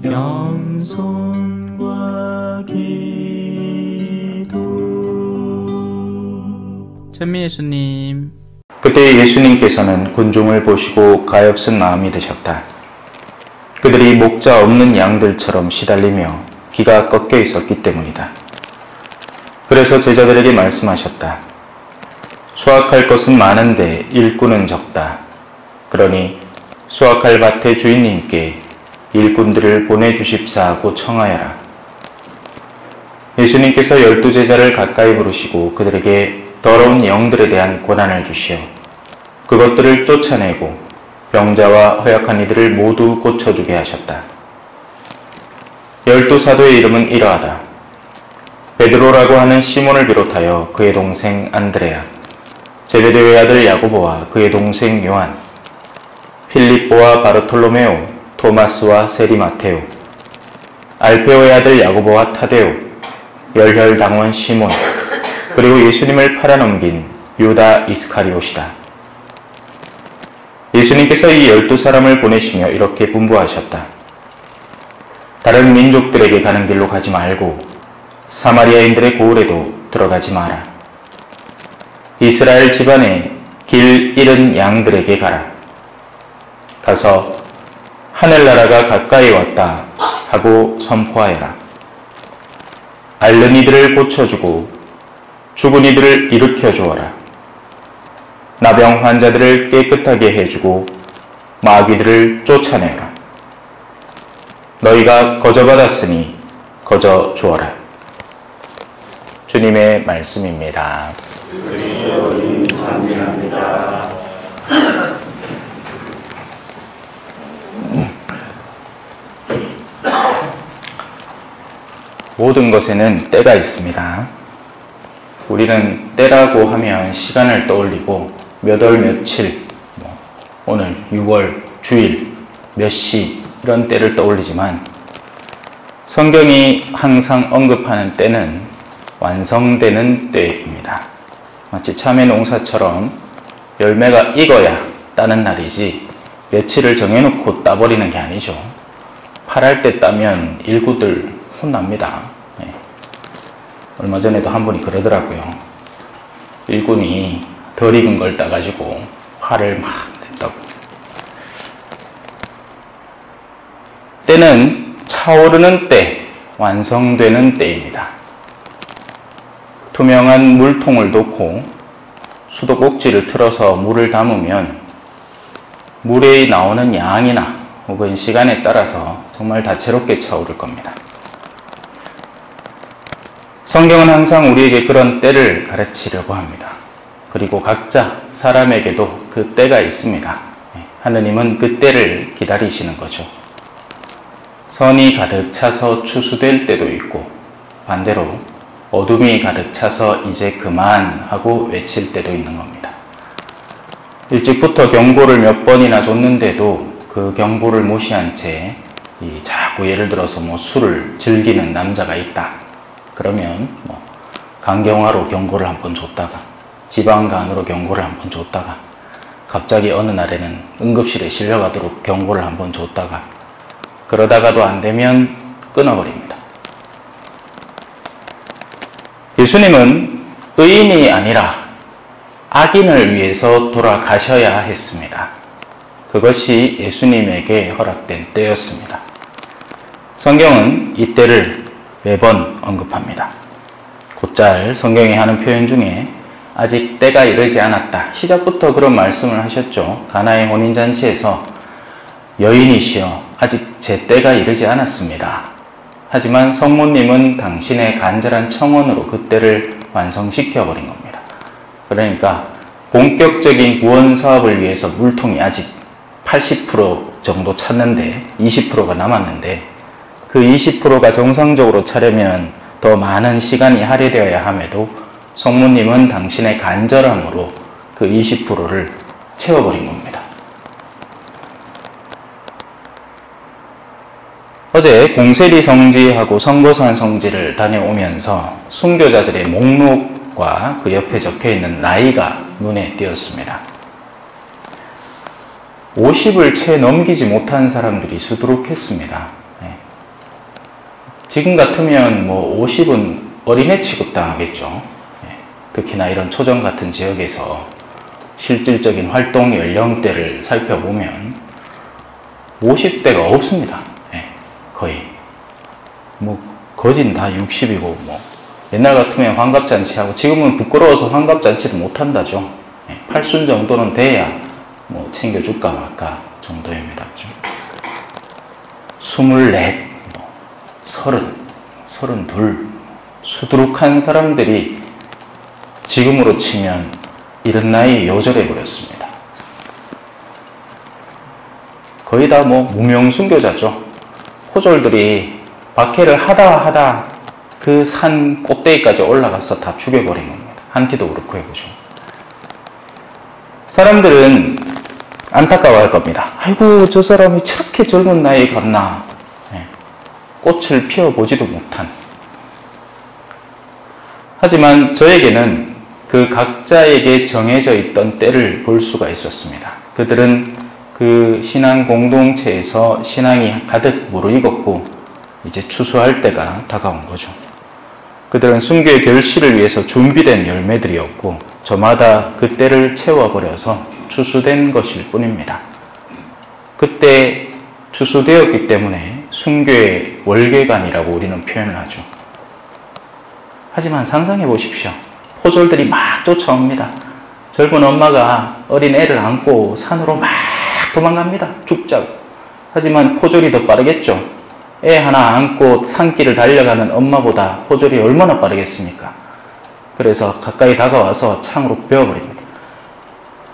영손과 기도. 찬미 예수님. 그때 예수님께서는 군중을 보시고 가엾은 마음이 드셨다. 그들이 목자 없는 양들처럼 시달리며 귀가 꺾여 있었기 때문이다. 그래서 제자들에게 말씀하셨다. 수확할 것은 많은데 일꾼은 적다. 그러니 수확할 밭의 주인님께 일꾼들을 보내주십사 하고 청하여라. 예수님께서 12제자를 가까이 부르시고 그들에게 더러운 영들에 대한 권한을 주시어 그것들을 쫓아내고 병자와 허약한 이들을 모두 고쳐주게 하셨다. 12사도의 이름은 이러하다. 베드로라고 하는 시몬을 비롯하여 그의 동생 안드레아, 제베데오의 아들 야고보와 그의 동생 요한, 필립보와 바르톨로메오, 토마스와 세리마테오, 알페오의 아들 야고보와 타데오, 열혈당원 시몬, 그리고 예수님을 팔아넘긴 유다 이스카리옷이다. 예수님께서 이 12사람을 보내시며 이렇게 분부하셨다. 다른 민족들에게 가는 길로 가지 말고 사마리아인들의 고을에도 들어가지 마라. 이스라엘 집안에 길 잃은 양들에게 가라. 가서 하늘나라가 가까이 왔다 하고 선포하여라. 앓는 이들을 고쳐주고 죽은 이들을 일으켜 주어라. 나병 환자들을 깨끗하게 해주고 마귀들을 쫓아내라. 너희가 거저받았으니 거저 주어라. 주님의 말씀입니다. 그리스도님 찬미합니다. 모든 것에는 때가 있습니다. 우리는 때라고 하면 시간을 떠올리고 몇 월 며칠, 오늘 6월 주일, 몇 시 이런 때를 떠올리지만 성경이 항상 언급하는 때는 완성되는 때입니다. 마치 참외 농사처럼 열매가 익어야 따는 날이지 며칠을 정해놓고 따버리는 게 아니죠. 팔할 때 따면 일구들 혼납니다. 얼마 전에도 한 분이 그러더라고요. 일꾼이 덜 익은 걸 따가지고 화를 막 냈다고. 때는 차오르는 때, 완성되는 때입니다. 투명한 물통을 놓고 수도꼭지를 틀어서 물을 담으면 물에 나오는 양이나 혹은 시간에 따라서 정말 다채롭게 차오를 겁니다. 성경은 항상 우리에게 그런 때를 가르치려고 합니다. 그리고 각자 사람에게도 그 때가 있습니다. 하느님은 그 때를 기다리시는 거죠. 선이 가득 차서 추수될 때도 있고 반대로 어둠이 가득 차서 이제 그만 하고 외칠 때도 있는 겁니다. 일찍부터 경고를 몇 번이나 줬는데도 그 경고를 무시한 채 자꾸 예를 들어서 술을 즐기는 남자가 있다. 그러면 간경화로 경고를 한번 줬다가 지방간으로 경고를 한번 줬다가 갑자기 어느 날에는 응급실에 실려가도록 경고를 한번 줬다가 그러다가도 안 되면 끊어버립니다. 예수님은 의인이 아니라 악인을 위해서 돌아가셔야 했습니다. 그것이 예수님에게 허락된 때였습니다. 성경은 이 때를 매번 언급합니다. 곧잘 성경이 하는 표현 중에 아직 때가 이르지 않았다. 시작부터 그런 말씀을 하셨죠. 가나의 혼인잔치에서 여인이시여 아직 제 때가 이르지 않았습니다. 하지만 성모님은 당신의 간절한 청원으로 그 때를 완성시켜버린 겁니다. 그러니까 본격적인 구원 사업을 위해서 물통이 아직 80% 정도 찼는데 20%가 남았는데 그 20%가 정상적으로 차려면 더 많은 시간이 할애되어야 함에도 성모님은 당신의 간절함으로 그 20%를 채워버린 겁니다. 어제 공세리 성지하고 성거산 성지를 다녀오면서 순교자들의 목록과 그 옆에 적혀있는 나이가 눈에 띄었습니다. 50을 채 넘기지 못한 사람들이 수두룩했습니다. 지금 같으면 뭐 50은 어린애 취급당하겠죠. 특히나 이런 초정 같은 지역에서 실질적인 활동 연령대를 살펴보면 50대가 없습니다. 거의 뭐 거진 다 60이고 뭐 옛날 같으면 환갑잔치하고 지금은 부끄러워서 환갑잔치도 못한다죠. 팔순 정도는 돼야 뭐 챙겨줄까 말까 정도입니다. 24, 30, 32 수두룩한 사람들이 지금으로 치면 이런 나이에 요절해 버렸습니다. 거의 다 뭐 무명순교자죠. 호졸들이 박해를 하다 그 산 꼭대기까지 올라가서 다 죽여버린 겁니다. 한티도 그렇고 해보죠. 사람들은 안타까워할 겁니다. 아이고 저 사람이 저렇게 젊은 나이에 갔나. 꽃을 피워보지도 못한. 하지만 저에게는 그 각자에게 정해져 있던 때를 볼 수가 있었습니다. 그들은 그 신앙 공동체에서 신앙이 가득 무르익었고 이제 추수할 때가 다가온 거죠. 그들은 순교의 결실을 위해서 준비된 열매들이었고 저마다 그 때를 채워버려서 추수된 것일 뿐입니다. 그때 추수되었기 때문에 순교의 월계관이라고 우리는 표현을 하죠. 하지만 상상해 보십시오. 호졸들이 막 쫓아옵니다. 젊은 엄마가 어린 애를 안고 산으로 막 도망갑니다. 죽자고. 하지만 호졸이 더 빠르겠죠. 애 하나 안고 산길을 달려가는 엄마보다 호졸이 얼마나 빠르겠습니까? 그래서 가까이 다가와서 창으로 베어버립니다.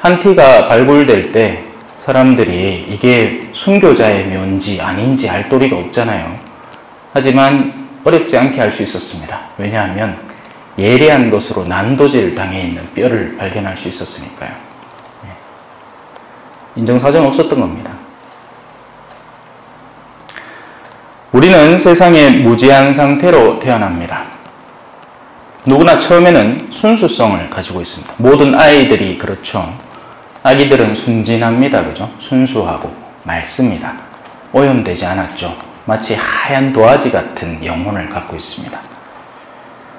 한티가 발굴될 때 사람들이 이게 순교자의 묘인지 아닌지 알 도리가 없잖아요. 하지만 어렵지 않게 알 수 있었습니다. 왜냐하면 예리한 것으로 난도질 당해 있는 뼈를 발견할 수 있었으니까요. 인정사정 없었던 겁니다. 우리는 세상에 무지한 상태로 태어납니다. 누구나 처음에는 순수성을 가지고 있습니다. 모든 아이들이 그렇죠. 아기들은 순진합니다. 그죠? 순수하고 맑습니다. 오염되지 않았죠. 마치 하얀 도화지 같은 영혼을 갖고 있습니다.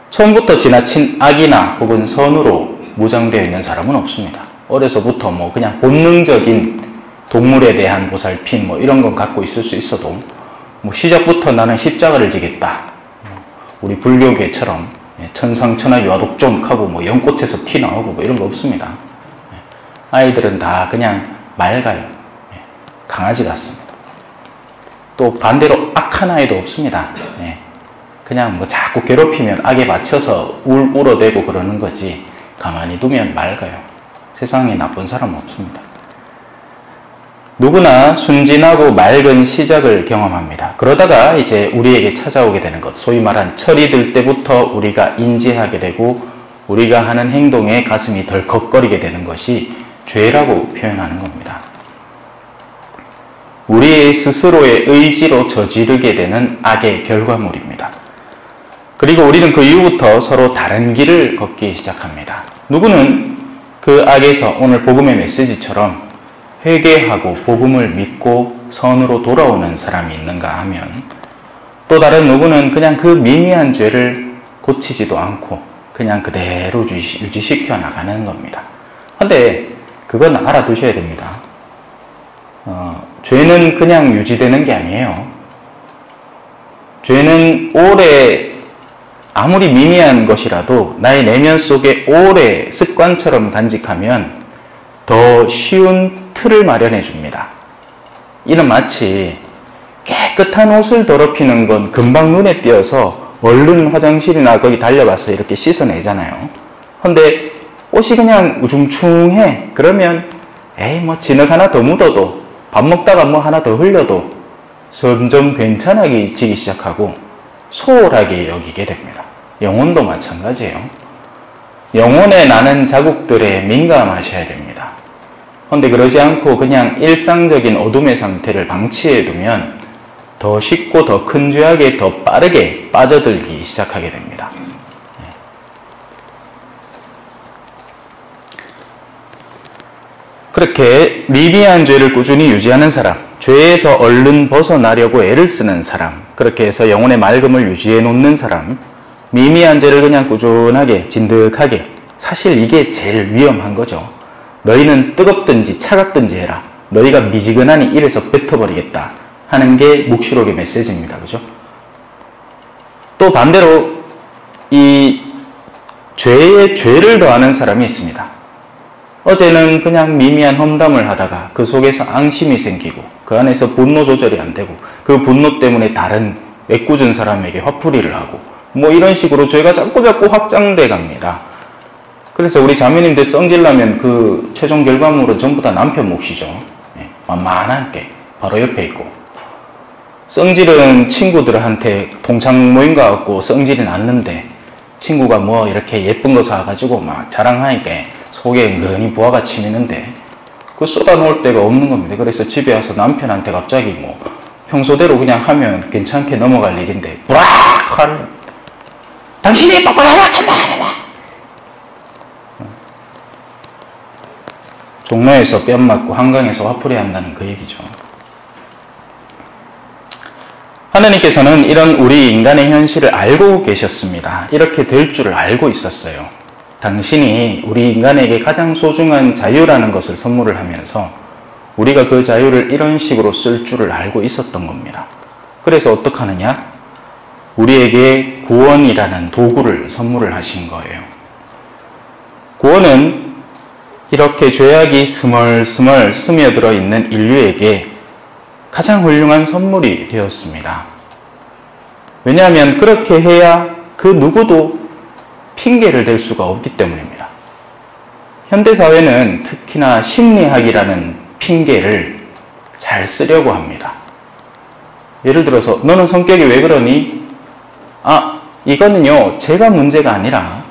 처음부터 지나친 악이나 혹은 선으로 무장되어 있는 사람은 없습니다. 어려서부터 뭐 그냥 본능적인 동물에 대한 보살핌 뭐 이런 건 갖고 있을 수 있어도 뭐 시작부터 나는 십자가를 지겠다. 우리 불교계처럼 천상천하 유아독존하고 뭐 연꽃에서 티 나오고 뭐 이런 거 없습니다. 아이들은 다 그냥 맑아요. 강아지 같습니다. 또 반대로 악한 아이도 없습니다. 그냥 뭐 자꾸 괴롭히면 악에 맞춰서 울어대고 그러는 거지 가만히 두면 맑아요. 세상에 나쁜 사람은 없습니다. 누구나 순진하고 맑은 시작을 경험합니다. 그러다가 이제 우리에게 찾아오게 되는 것, 소위 말한 철이 들 때부터 우리가 인지하게 되고 우리가 하는 행동에 가슴이 덜컥거리게 되는 것이 죄라고 표현하는 겁니다. 우리의 스스로의 의지로 저지르게 되는 악의 결과물입니다. 그리고 우리는 그 이후부터 서로 다른 길을 걷기 시작합니다. 누구는 그 악에서 오늘 복음의 메시지처럼 회개하고 복음을 믿고 선으로 돌아오는 사람이 있는가 하면 또 다른 누구는 그냥 그 미미한 죄를 고치지도 않고 그냥 그대로 유지시켜 나가는 겁니다. 그런데 그건 알아두셔야 됩니다. 죄는 그냥 유지되는 게 아니에요. 죄는 오래 아무리 미미한 것이라도 나의 내면 속에 오래 습관처럼 간직하면 더 쉬운 틀을 마련해 줍니다. 이는 마치 깨끗한 옷을 더럽히는 건 금방 눈에 띄어서 얼른 화장실이나 거기 달려가서 이렇게 씻어내잖아요. 근데 옷이 그냥 우중충해. 그러면 에이 뭐 진흙 하나 더 묻어도 밥 먹다가 뭐 하나 더 흘려도 점점 괜찮아지기 시작하고 소홀하게 여기게 됩니다. 영혼도 마찬가지예요. 영혼에 나는 자국들에 민감하셔야 됩니다. 그런데 그러지 않고 그냥 일상적인 어둠의 상태를 방치해두면 더 쉽고 더 큰 죄악에 더 빠르게 빠져들기 시작하게 됩니다. 그렇게 미미한 죄를 꾸준히 유지하는 사람, 죄에서 얼른 벗어나려고 애를 쓰는 사람, 그렇게 해서 영혼의 맑음을 유지해 놓는 사람, 미미한 죄를 그냥 꾸준하게 진득하게, 사실 이게 제일 위험한 거죠. 너희는 뜨겁든지 차갑든지 해라. 너희가 미지근하니 입에서 뱉어버리겠다 하는 게 묵시록의 메시지입니다. 그죠? 또 반대로 이 죄에 죄를 더하는 사람이 있습니다. 어제는 그냥 미미한 험담을 하다가 그 속에서 앙심이 생기고 그 안에서 분노 조절이 안 되고 그 분노 때문에 다른 애꿎은 사람에게 화풀이를 하고 뭐 이런 식으로 죄가 자꾸 확장돼 갑니다. 그래서 우리 자매님들 성질나면 그 최종 결과물은 전부 다 남편 몫이죠. 만만한 게 바로 옆에 있고, 성질은 친구들한테 동창 모임 가갖고 성질이 났는데 친구가 뭐 이렇게 예쁜 거 사가지고 막 자랑하니까 속에 은근히 부하가 치미는데 그거 쏟아놓을 데가 없는 겁니다. 그래서 집에 와서 남편한테 갑자기 뭐 평소대로 그냥 하면 괜찮게 넘어갈 일인데 부락 하는, 당신이 똑바로 하라. 종로에서 뺨 맞고 한강에서 화풀이 한다는 그 얘기죠. 하나님께서는 이런 우리 인간의 현실을 알고 계셨습니다. 이렇게 될 줄을 알고 있었어요. 당신이 우리 인간에게 가장 소중한 자유라는 것을 선물을 하면서 우리가 그 자유를 이런 식으로 쓸 줄을 알고 있었던 겁니다. 그래서 어떻게 하느냐? 우리에게 구원이라는 도구를 선물을 하신 거예요. 구원은 이렇게 죄악이 스멀스멀 스며들어 있는 인류에게 가장 훌륭한 선물이 되었습니다. 왜냐하면 그렇게 해야 그 누구도 핑계를 댈 수가 없기 때문입니다. 현대사회는 특히나 심리학이라는 핑계를 잘 쓰려고 합니다. 예를 들어서 너는 성격이 왜 그러니? 이거는요 제가 문제가 아니라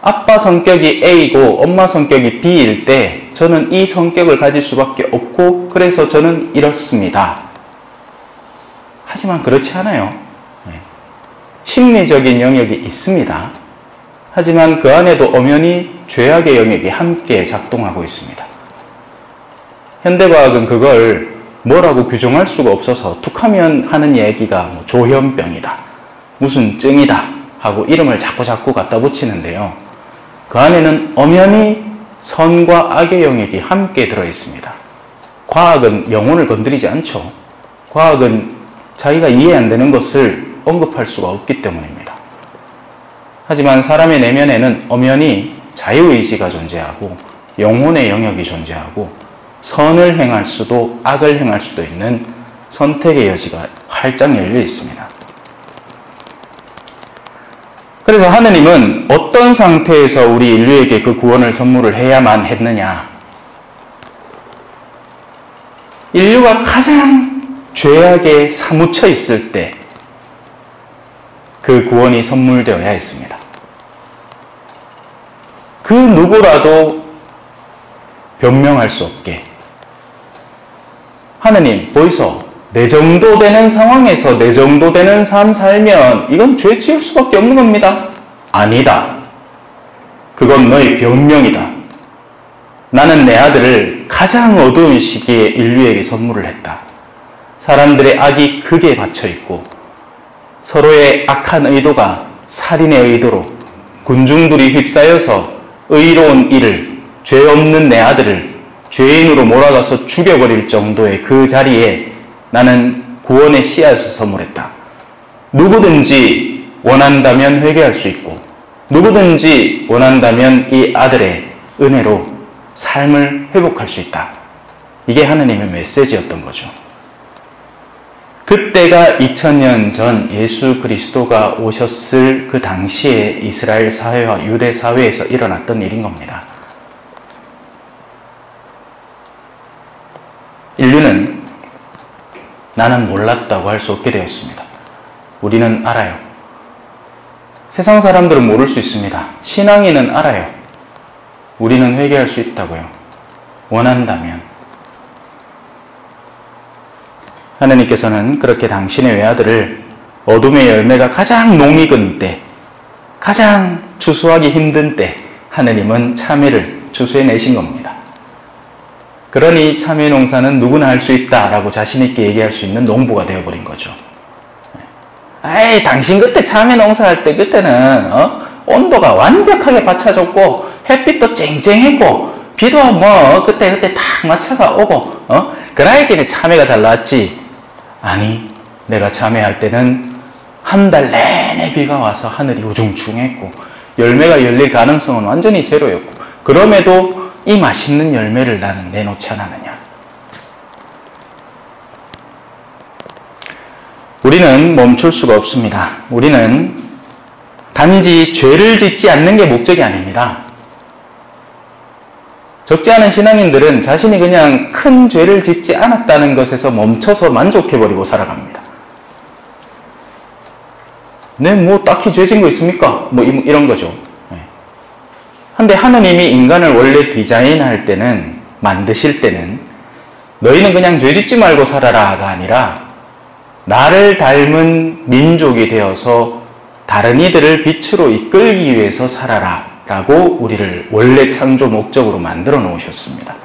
아빠 성격이 A고 엄마 성격이 B일 때 저는 이 성격을 가질 수밖에 없고 그래서 저는 이렇습니다. 하지만 그렇지 않아요. 심리적인 영역이 있습니다. 하지만 그 안에도 엄연히 죄악의 영역이 함께 작동하고 있습니다. 현대과학은 그걸 뭐라고 규정할 수가 없어서 툭하면 하는 얘기가 뭐 조현병이다, 무슨 증이다 하고 이름을 자꾸 갖다 붙이는데요. 그 안에는 엄연히 선과 악의 영역이 함께 들어있습니다. 과학은 영혼을 건드리지 않죠. 과학은 자기가 이해 안 되는 것을 언급할 수가 없기 때문입니다. 하지만 사람의 내면에는 엄연히 자유의지가 존재하고 영혼의 영역이 존재하고 선을 행할 수도 악을 행할 수도 있는 선택의 여지가 활짝 열려 있습니다. 그래서 하느님은 어떤 상태에서 우리 인류에게 그 구원을 선물을 해야만 했느냐? 인류가 가장 죄악에 사무쳐 있을 때 그 구원이 선물되어야 했습니다. 그 누구라도 변명할 수 없게 하느님 보이소, 내 정도 되는 상황에서 내 정도 되는 삶 살면 이건 죄 지을 수밖에 없는 겁니다. 아니다. 그건 너의 변명이다. 나는 내 아들을 가장 어두운 시기에 인류에게 선물을 했다. 사람들의 악이 극에 받쳐있고 서로의 악한 의도가 살인의 의도로 군중들이 휩싸여서 의로운 이를, 죄 없는 내 아들을 죄인으로 몰아가서 죽여버릴 정도의 그 자리에 나는 구원의 씨앗을 선물했다. 누구든지 원한다면 회개할 수 있고 누구든지 원한다면 이 아들의 은혜로 삶을 회복할 수 있다. 이게 하느님의 메시지였던 거죠. 그때가 2000년 전 예수 그리스도가 오셨을 그 당시에 이스라엘 사회와 유대 사회에서 일어났던 일인 겁니다. 인류는 나는 몰랐다고 할 수 없게 되었습니다. 우리는 알아요. 세상 사람들은 모를 수 있습니다. 신앙인은 알아요. 우리는 회개할 수 있다고요. 원한다면. 하나님께서는 그렇게 당신의 외아들을 어둠의 열매가 가장 농익은 때, 가장 추수하기 힘든 때 하나님은 참외를 추수해내신 겁니다. 그러니 참회 농사는 누구나 할 수 있다라고 자신 있게 얘기할 수 있는 농부가 되어버린 거죠. 에이, 당신 그때 참외 농사할 때 그때는 온도가 완벽하게 받쳐줬고 햇빛도 쨍쨍했고 비도 뭐 그때 딱 맞춰가 오고 그라이기는 참외가 잘 나왔지. 아니, 내가 참외할 때는 한 달 내내 비가 와서 하늘이 우중충했고 열매가 열릴 가능성은 완전히 제로였고 그럼에도 이 맛있는 열매를 나는 내놓지 않았느냐. 우리는 멈출 수가 없습니다. 우리는 단지 죄를 짓지 않는 게 목적이 아닙니다. 적지 않은 신앙인들은 자신이 그냥 큰 죄를 짓지 않았다는 것에서 멈춰서 만족해버리고 살아갑니다. 네, 뭐 딱히 죄 진 거 있습니까? 뭐 이런 거죠. 근데 하느님이 인간을 원래 디자인할 때는, 만드실 때는 너희는 그냥 죄 짓지 말고 살아라가 아니라 나를 닮은 민족이 되어서 다른 이들을 빛으로 이끌기 위해서 살아라 라고 우리를 원래 창조 목적으로 만들어 놓으셨습니다.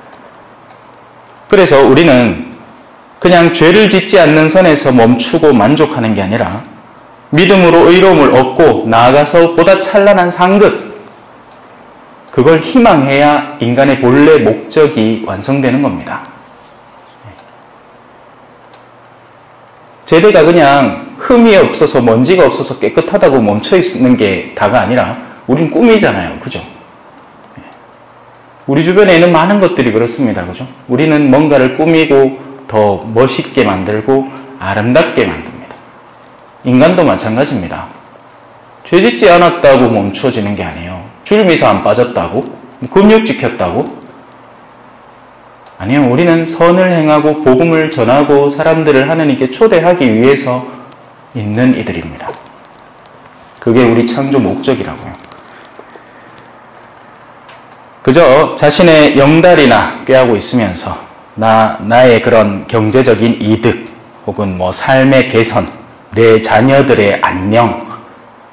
그래서 우리는 그냥 죄를 짓지 않는 선에서 멈추고 만족하는 게 아니라 믿음으로 의로움을 얻고 나아가서 보다 찬란한 상급, 그걸 희망해야 인간의 본래 목적이 완성되는 겁니다. 제대가 그냥 흠이 없어서 먼지가 없어서 깨끗하다고 멈춰 있는 게 다가 아니라 우린 꿈이잖아요. 그죠? 우리 주변에 있는 많은 것들이 그렇습니다. 그죠? 우리는 뭔가를 꾸미고 더 멋있게 만들고 아름답게 만듭니다. 인간도 마찬가지입니다. 죄 짓지 않았다고 멈춰지는 게 아니에요. 줄미사 안 빠졌다고? 금육 지켰다고? 아니요. 우리는 선을 행하고 복음을 전하고 사람들을 하나님께 초대하기 위해서 있는 이들입니다. 그게 우리 창조 목적이라고요. 그저 자신의 영달이나 꾀하고 있으면서 나의 그런 경제적인 이득 혹은 뭐 삶의 개선, 내 자녀들의 안녕,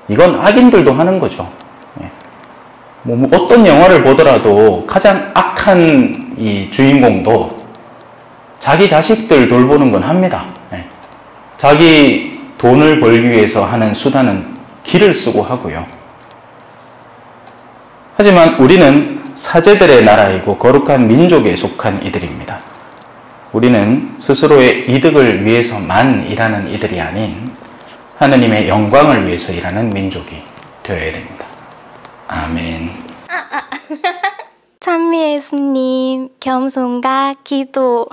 이건 악인들도 하는 거죠. 뭐 어떤 영화를 보더라도 가장 악한 이 주인공도 자기 자식들 돌보는 건 합니다. 자기 돈을 벌기 위해서 하는 수단은 기를 쓰고 하고요. 하지만 우리는 사제들의 나라이고 거룩한 민족에 속한 이들입니다. 우리는 스스로의 이득을 위해서만 일하는 이들이 아닌 하느님의 영광을 위해서 일하는 민족이 되어야 됩니다. 아멘. 찬미 예수님, 겸손과 기도.